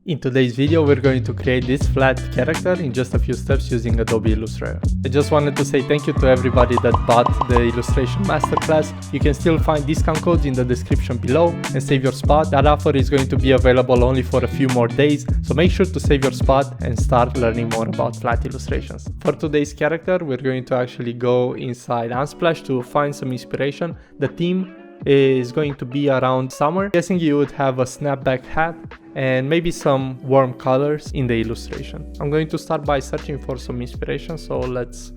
In today's video, we're going to create this flat character in just a few steps using Adobe Illustrator. I just wanted to say thank you to everybody that bought the illustration masterclass. You can still find discount codes in the description below and save your spot. That offer is going to be available only for a few more days, so make sure to save your spot and start learning more about flat illustrations. For today's character, we're going to actually go inside Unsplash to find some inspiration. The theme is going to be around summer. I'm guessing you would have a snapback hat and maybe some warm colors in the illustration. I'm going to start by searching for some inspiration, so let's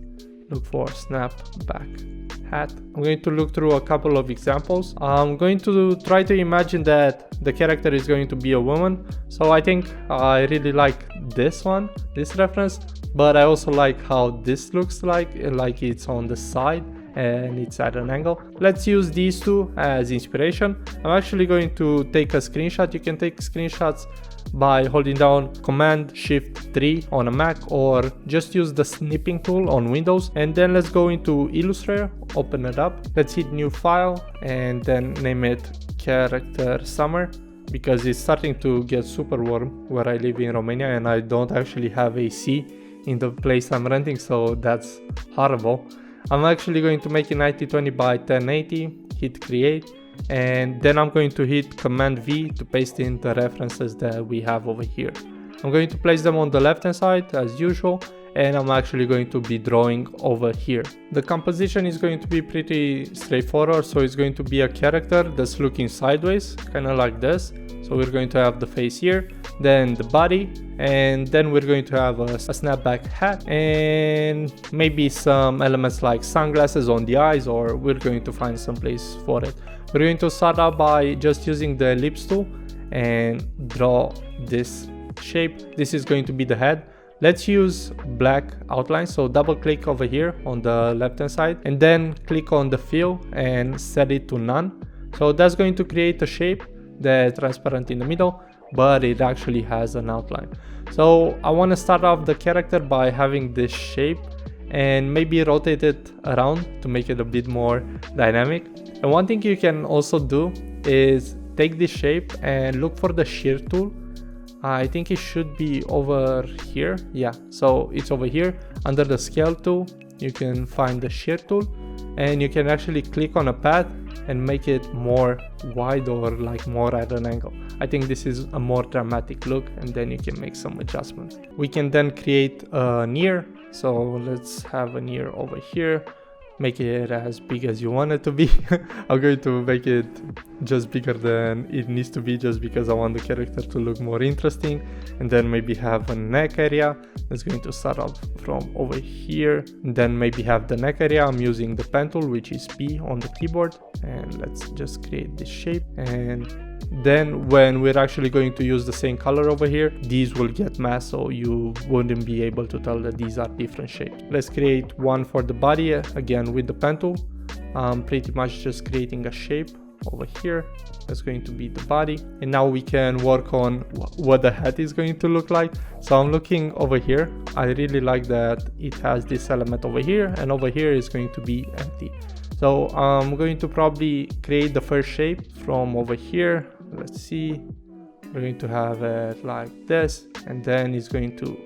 look for snapback hat. I'm going to look through a couple of examples. I'm going to try to imagine that the character is going to be a woman, so I think I really like this one, this reference, but I also like how this looks like it's on the side and it's at an angle. Let's use these two as inspiration. I'm actually going to take a screenshot. You can take screenshots by holding down Command-Shift-3 on a Mac, or just use the snipping tool on Windows. And then let's go into Illustrator, open it up. Let's hit new file and then name it character summer, because it's starting to get super warm where I live in Romania and I don't actually have AC in the place I'm renting, so that's horrible. I'm actually going to make it 1920 by 1080, hit create, and then I'm going to hit Command V to paste in the references that we have over here. I'm going to place them on the left hand side as usual, and I'm actually going to be drawing over here. The composition is going to be pretty straightforward, so it's going to be a character that's looking sideways, kind of like this. So we're going to have the face here, then the body, and then we're going to have a snapback hat and maybe some elements like sunglasses on the eyes, or we're going to find some place for it. We're going to start out by just using the ellipse tool and draw this shape. This is going to be the head. Let's use black outline, so double click over here on the left hand side and then click on the fill and set it to none. So that's going to create a shape that's transparent in the middle, but it actually has an outline. So I want to start off the character by having this shape and maybe rotate it around to make it a bit more dynamic. And one thing you can also do is take this shape and look for the shear tool. I think it should be over here. Yeah, so it's over here under the scale tool. You can find the shear tool and you can actually click on a path and make it more wide or like more at an angle. I think this is a more dramatic look, and then you can make some adjustments. We can then create an ear. So let's have an ear over here. Make it as big as you want it to be. I'm going to make it just bigger than it needs to be, just because I want the character to look more interesting. And then maybe have a neck area. That's going to start off from over here. And then maybe have the neck area. I'm using the pen tool, which is P on the keyboard. And let's just create this shape. And then when we're actually going to use the same color over here, these will get masked, so you wouldn't be able to tell that these are different shapes. Let's create one for the body, again with the pen tool. Pretty much just creating a shape over here. That's going to be the body. And now we can work on what the head is going to look like. So I'm looking over here. I really like that it has this element over here, and over here is going to be empty. So I'm going to probably create the first shape from over here. Let's see, we're going to have it like this, and then it's going to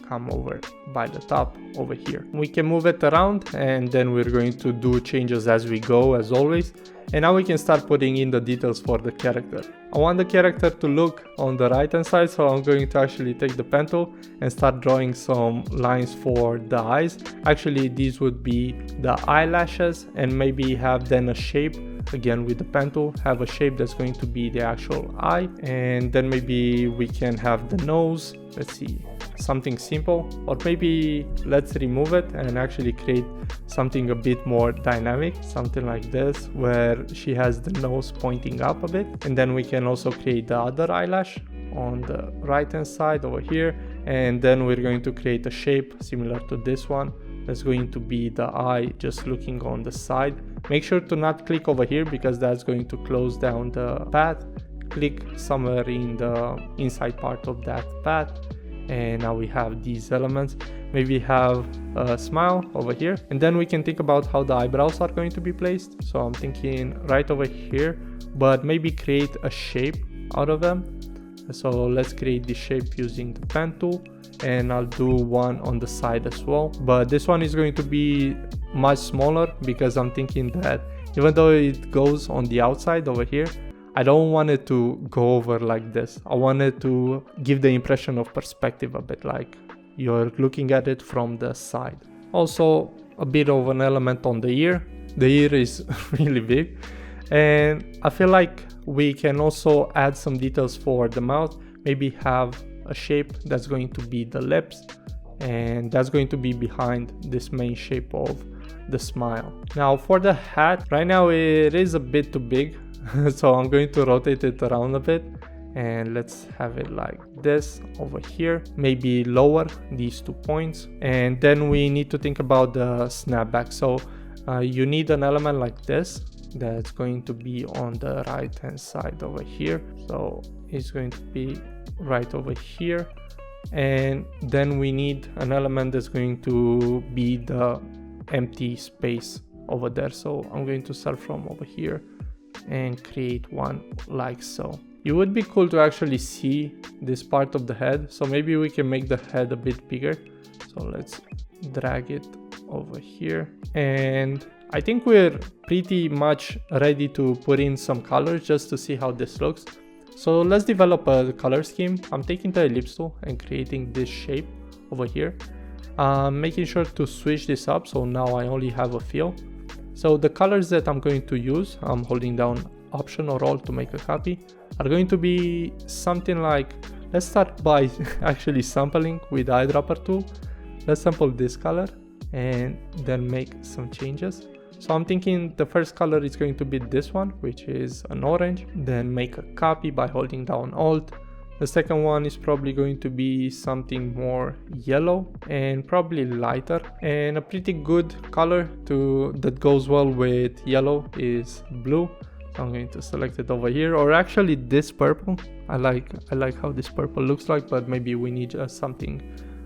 come over by the top over here. We can move it around, and then we're going to do changes as we go, as always. And now we can start putting in the details for the character. I want the character to look on the right hand side, so I'm going to actually take the pen tool and start drawing some lines for the eyes. Actually, these would be the eyelashes, and maybe have then a shape, again with the pen tool, have a shape that's going to be the actual eye. And then maybe we can have the nose. Let's see, something simple, or maybe let's remove it and actually create something a bit more dynamic, something like this, where she has the nose pointing up a bit. And then we can also create the other eyelash on the right hand side over here, and then we're going to create a shape similar to this one. That's going to be the eye just looking on the side. Make sure to not click over here, because that's going to close down the path. Click somewhere in the inside part of that path, and now we have these elements. Maybe have a smile over here, and then we can think about how the eyebrows are going to be placed. So I'm thinking right over here, but maybe create a shape out of them. So let's create the shape using the pen tool, and I'll do one on the side as well. But this one is going to be much smaller because I'm thinking that even though it goes on the outside over here, I don't want it to go over like this. I want it to give the impression of perspective a bit, like you're looking at it from the side. Also, a bit of an element on the ear. The ear is really big, and I feel like we can also add some details for the mouth. Maybe have a shape that's going to be the lips, and that's going to be behind this main shape of the smile. Now for the hat, right now it is a bit too big, so I'm going to rotate it around a bit, and let's have it like this over here, maybe lower these 2 points. And then we need to think about the snapback. So you need an element like this that's going to be on the right hand side over here. So it's going to be right over here, and then we need an element that's going to be the empty space over there. So I'm going to start from over here and create one like so. It would be cool to actually see this part of the head, so maybe we can make the head a bit bigger. So let's drag it over here, and I think we're pretty much ready to put in some colors just to see how this looks. So let's develop a color scheme. I'm taking the ellipse tool and creating this shape over here, making sure to switch this up so now I only have a fill. So the colors that I'm going to use, I'm holding down Option or Alt to make a copy, are going to be something like, let's start by actually sampling with the eyedropper tool. Let's sample this color and then make some changes. So I'm thinking the first color is going to be this one, which is an orange. Then make a copy by holding down Alt. The second one is probably going to be something more yellow and probably lighter. And a pretty good color that goes well with yellow is blue. So I'm going to select it over here, or actually this purple. I like how this purple looks like, but maybe we need something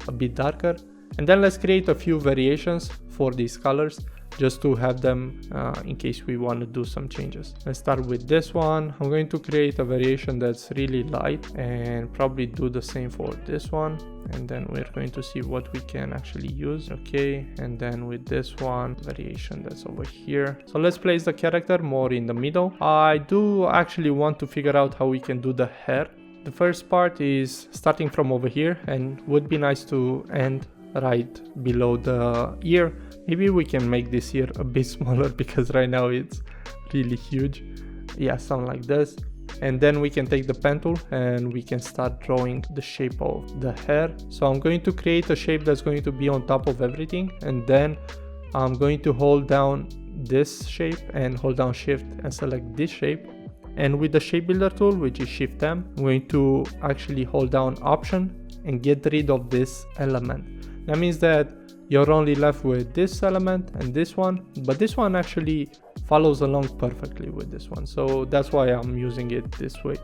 a bit darker. And then let's create a few variations for these colors, just to have them in case we want to do some changes. Let's start with this one. I'm going to create a variation that's really light and probably do the same for this one. And then we're going to see what we can actually use. Okay, and then with this one, variation that's over here. So let's place the character more in the middle. I do actually want to figure out how we can do the hair. The first part is starting from over here, and would be nice to end right below the ear. Maybe we can make this ear a bit smaller because right now it's really huge. Yeah, something like this. And then we can take the pen tool and we can start drawing the shape of the hair. So I'm going to create a shape that's going to be on top of everything, and then I'm going to hold down this shape and hold down Shift and select this shape. And with the shape builder tool, which is Shift M, I'm going to actually hold down Option and get rid of this element. That means that you're only left with this element and this one, but this one actually follows along perfectly with this one. So that's why I'm using it this way.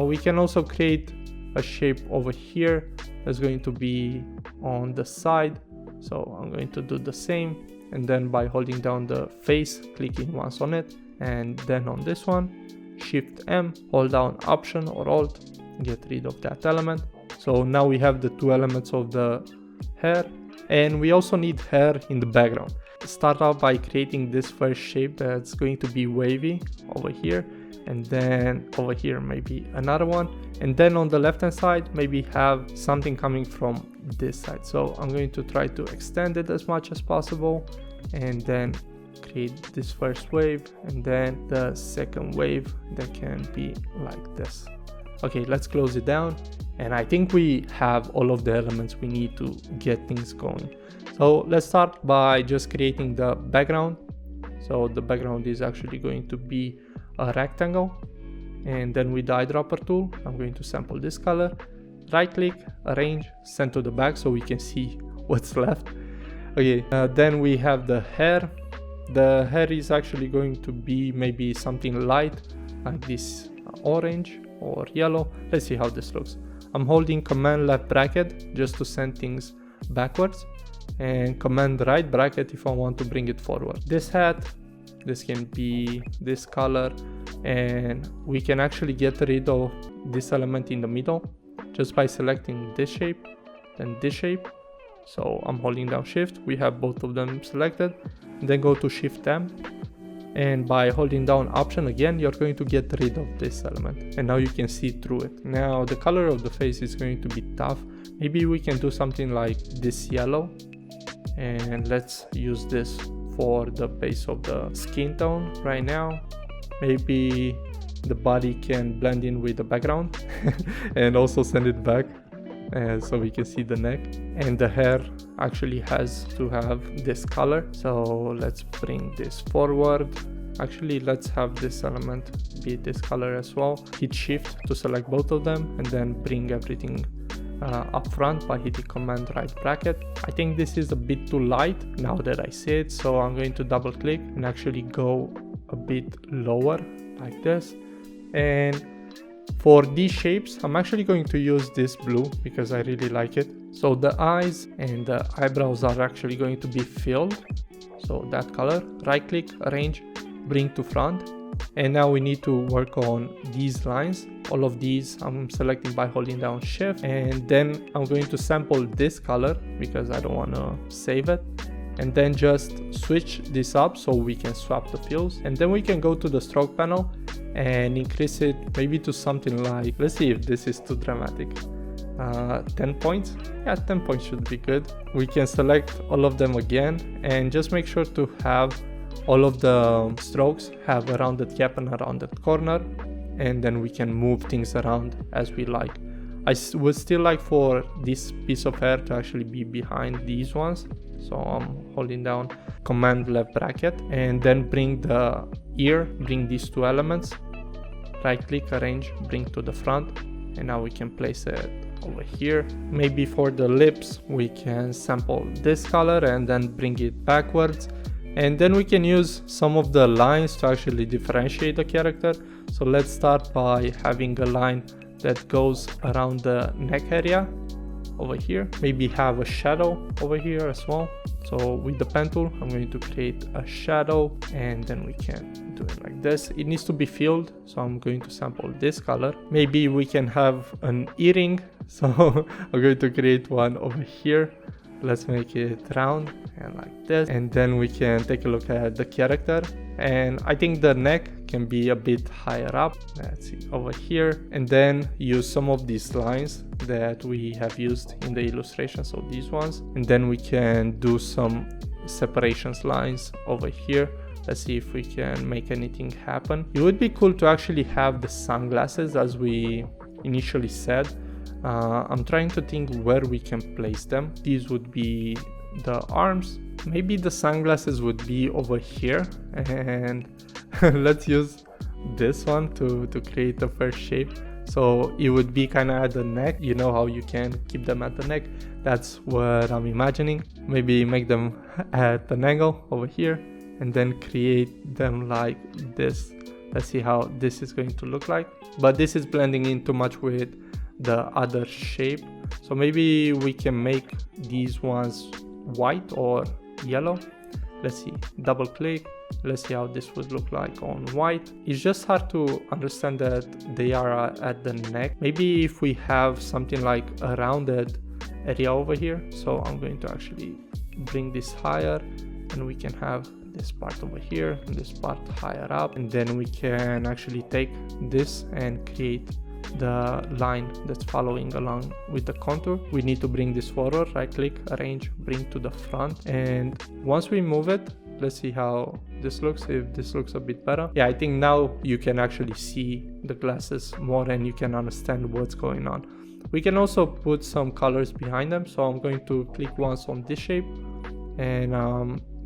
We can also create a shape over here that's going to be on the side. So I'm going to do the same. And then by holding down the face, clicking once on it, and then on this one, Shift M, hold down Option or Alt, get rid of that element. So now we have the two elements of the hair, and we also need hair in the background. Start out by creating this first shape that's going to be wavy over here, and then over here maybe another one, and then on the left hand side maybe have something coming from this side. So I'm going to try to extend it as much as possible, and then create this first wave, and then the second wave that can be like this. Okay, let's close it down, and I think we have all of the elements we need to get things going. So let's start by just creating the background. So the background is actually going to be a rectangle, and then with the eyedropper tool, I'm going to sample this color, right click, arrange, send to the back so we can see what's left. Okay, then we have the hair. The hair is actually going to be maybe something light like this, orange or yellow. Let's see how this looks. I'm holding Command left bracket just to send things backwards, and Command right bracket if I want to bring it forward. This hat, this can be this color. and we can actually get rid of this element in the middle just by selecting this shape, then this shape. So I'm holding down Shift, we have both of them selected, then go to Shift M, and by holding down Option again, you're going to get rid of this element, and now you can see through it. Now the color of the face is going to be tough. Maybe we can do something like this yellow, and let's use this for the base of the skin tone right now. Maybe the body can blend in with the background and also send it back so we can see the neck, and the hair actually has to have this color. So let's bring this forward. Actually, let's have this element be this color as well. Hit Shift to select both of them, and then bring everything up front by hitting Command right bracket. I think this is a bit too light now that I see it, so I'm going to double click and actually go a bit lower like this. And for these shapes, I'm actually going to use this blue because I really like it. So the eyes and the eyebrows are actually going to be filled, so that color. Right click, arrange, bring to front, and now we need to work on these lines. All of these I'm selecting by holding down Shift, and then I'm going to sample this color because I don't want to save it, and then just switch this up so we can swap the fills. And then we can go to the stroke panel and increase it maybe to something like, let's see if this is too dramatic, 10 points. Yeah, 10 points should be good. We can select all of them again and just make sure to have all of the strokes have a rounded cap and a rounded corner, and then we can move things around as we like. I would still like for this piece of hair to actually be behind these ones, so I'm holding down Command left bracket, and then bring the ear, bring these two elements, right click, arrange, bring to the front, and now we can place it over here. Maybe for the lips we can sample this color and then bring it backwards, and then we can use some of the lines to actually differentiate the character. So let's start by having a line that goes around the neck area over here. Maybe have a shadow over here as well. So with the pen tool, I'm going to create a shadow, and then we can do it like this. It needs to be filled, so I'm going to sample this color. Maybe we can have an earring, so I'm going to create one over here. Let's make it round and like this, and then we can take a look at the character, and I think the neck can be a bit higher up. Let's see over here, and then use some of these lines that we have used in the illustration, so these ones, and then we can do some separations lines over here. Let's see if we can make anything happen. It would be cool to actually have the sunglasses as we initially said. I'm trying to think where we can place them. These would be the arms. Maybe the sunglasses would be over here, and let's use this one to create the first shape. So it would be kind of at the neck. You know how you can keep them at the neck? That's what I'm imagining. Maybe make them at an angle over here, and then create them like this. Let's see how this is going to look like. But this is blending in too much with the other shape, so maybe we can make these ones white or yellow. Let's see, double click, let's see how this would look like on white. It's just hard to understand that they are at the neck. Maybe if we have something like a rounded area over here, so I'm going to actually bring this higher, and we can have this part over here and this part higher up, and then we can actually take this and create the line that's following along with the contour. We need to bring this forward, right click, arrange, bring to the front, and once we move it, let's see how this looks, if this looks a bit better. Yeah, I think now you can actually see the glasses more and you can understand what's going on. We can also put some colors behind them, so I'm going to click once on this shape, and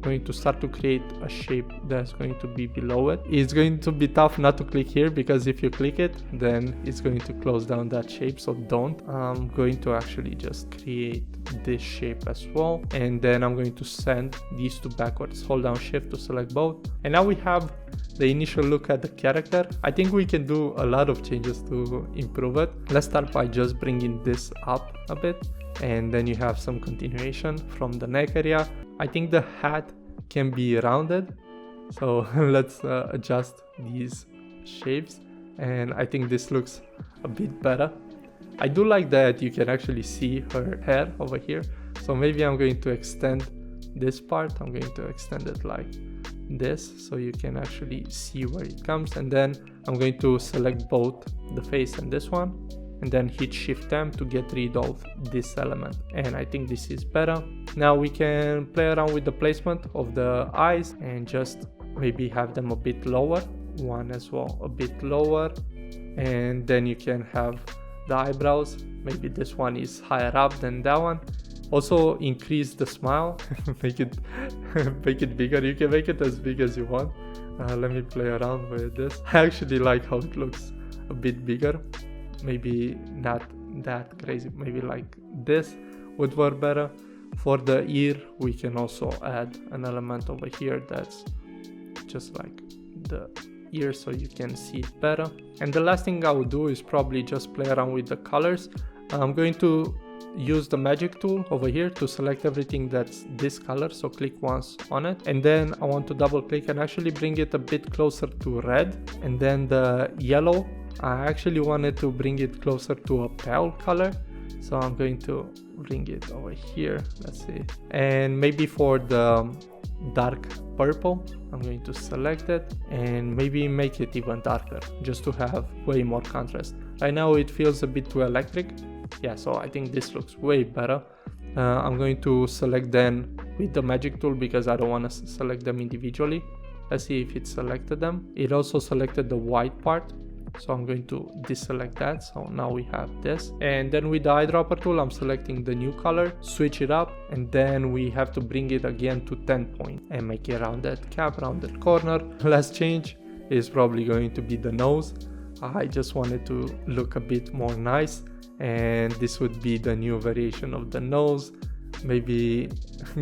going to start to create a shape that's going to be below it. It's going to be tough not to click here, because if you click it, then it's going to close down that shape, so don't. I'm going to actually just create this shape as well, and then I'm going to send these two backwards. Hold down Shift to select both, and now we have the initial look at the character. I think we can do a lot of changes to improve it. Let's start by just bringing this up a bit, and then you have some continuation from the neck area. I think the hat can be rounded, so let's adjust these shapes, and I think this looks a bit better. I do like that you can actually see her hair over here, so maybe I'm going to extend this part. I'm going to extend it like this so you can actually see where it comes, and then I'm going to select both the face and this one, and then hit Shift M to get rid of this element, and I think this is better. Now we can play around with the placement of the eyes and just maybe have them a bit lower, one as well a bit lower, and then you can have the eyebrows, maybe this one is higher up than that one. Also increase the smile, make it bigger. You can make it as big as you want. Let me play around with this. I actually like how it looks a bit bigger, maybe not that crazy, maybe like this would work better. For the ear we can also add an element over here that's just like the ear so you can see it better. And the last thing I would do is probably just play around with the colors. I'm going to use the magic tool over here to select everything that's this color, so click once on it, and then I want to double click and actually bring it a bit closer to red. And then the yellow, I actually wanted to bring it closer to a pale color, so I'm going to bring it over here, let's see. And maybe for the dark purple, I'm going to select it and maybe make it even darker just to have way more contrast. Right now it feels a bit too electric. Yeah, so I think this looks way better. I'm going to select then with the magic tool because I don't want to select them individually. Let's see if it selected them. It also selected the white part, so I'm going to deselect that. So now we have this, and then with the eyedropper tool I'm selecting the new color, switch it up, and then we have to bring it again to 10 point and make it rounded cap, rounded corner. Last change is probably going to be the nose. I just wanted to look a bit more nice, and this would be the new variation of the nose. Maybe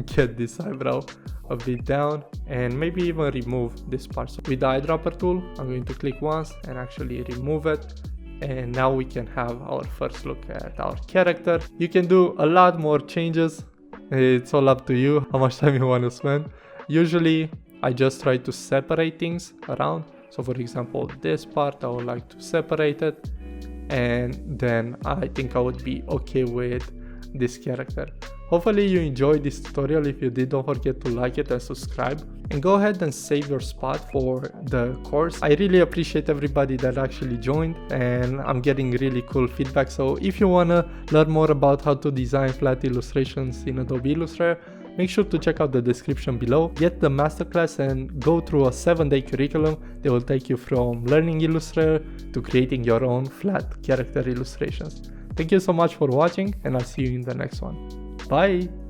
get this eyebrow a bit down and maybe even remove this part. So with the eyedropper tool I'm going to click once and actually remove it, and now we can have our first look at our character. You can do a lot more changes, it's all up to you how much time you want to spend. Usually I just try to separate things around, so for example this part I would like to separate it, and then I think I would be okay with this character. Hopefully you enjoyed this tutorial. If you did, don't forget to like it and subscribe, and go ahead and save your spot for the course. I really appreciate everybody that actually joined, and I'm getting really cool feedback. So if you want to learn more about how to design flat illustrations in Adobe Illustrator, make sure to check out the description below, get the masterclass, and go through a 7-day curriculum that will take you from learning Illustrator to creating your own flat character illustrations. Thank you so much for watching, and I'll see you in the next one. Bye!